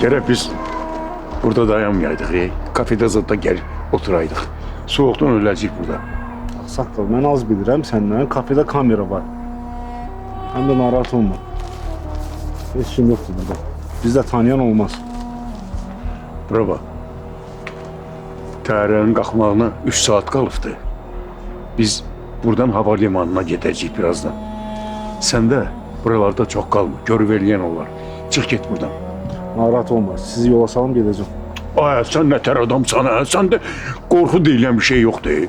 Gerek biz burada dayanmayaydıq. Kafede zaten gel oturaydıq. Soğuktan öləcəyik burada. Saqqal, mən az bilirəm səndən. Kafede kamera var. Həm də narahat olma. Heç kim yoxdur burada. Bizdə tanıyan olmaz. Bura bax. Təyyarənin qalxmağına 3 saat qalıbdı. Biz buradan hava limanına gedəcəyik birazdan. Sən də buralarda çox qalma. Görüb eləyən olar. Çıx get buradan. Narahat olma. Sizi yola salım gedəcəm. Ay, sən nətər adamsan ha? Səndə qorxu deyilən bir şey yoxdur.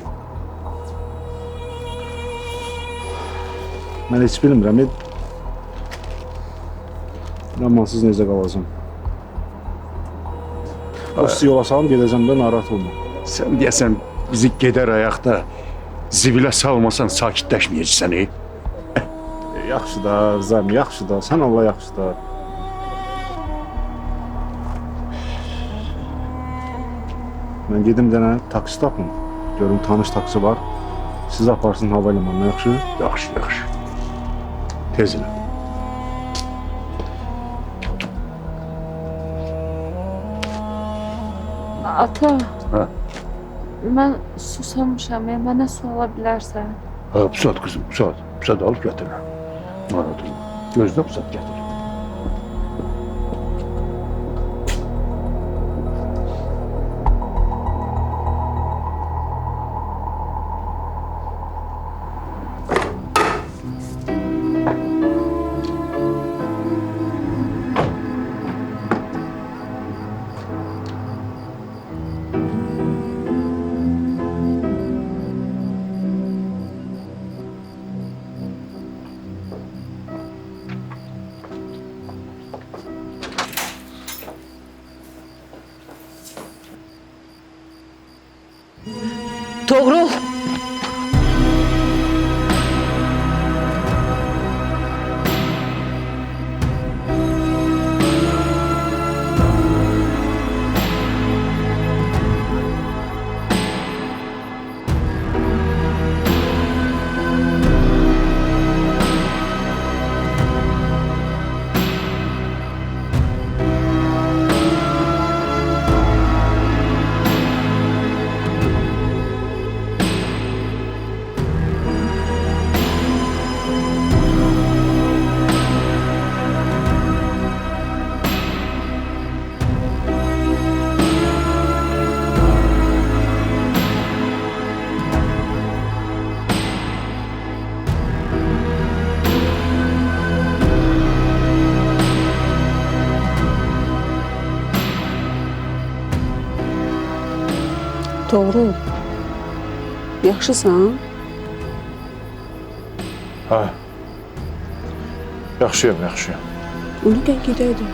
Mən heç bilmirəm. Amansız necə qalacam. O sizi yola salım gedəcəm də narahat olma. Sən deyəsən bizi gedər ayaqda zibilə salmasan sakitləşməyəcəksən. Yaxşı da, Rızam, yaxşı da. Sən Allah yaxşı da. Mən gedim dənə taksi tapım. Görüm tanış taksi var. Siz aparsın hava limanına, yaxşı? Yaxşı, yaxşı. Tez elə. Ata, Ha, mən susamışam. Mənə su ala bilərsən? ha, pusat kızım, pusat. Pusat alıp gətir. Narahat olma. Gözlə pusat gətir. Toğrul. Toğrul. Yaxşısan? Ha. Yaxşıyam, yaxşıyam. Onu gəl gedəydik.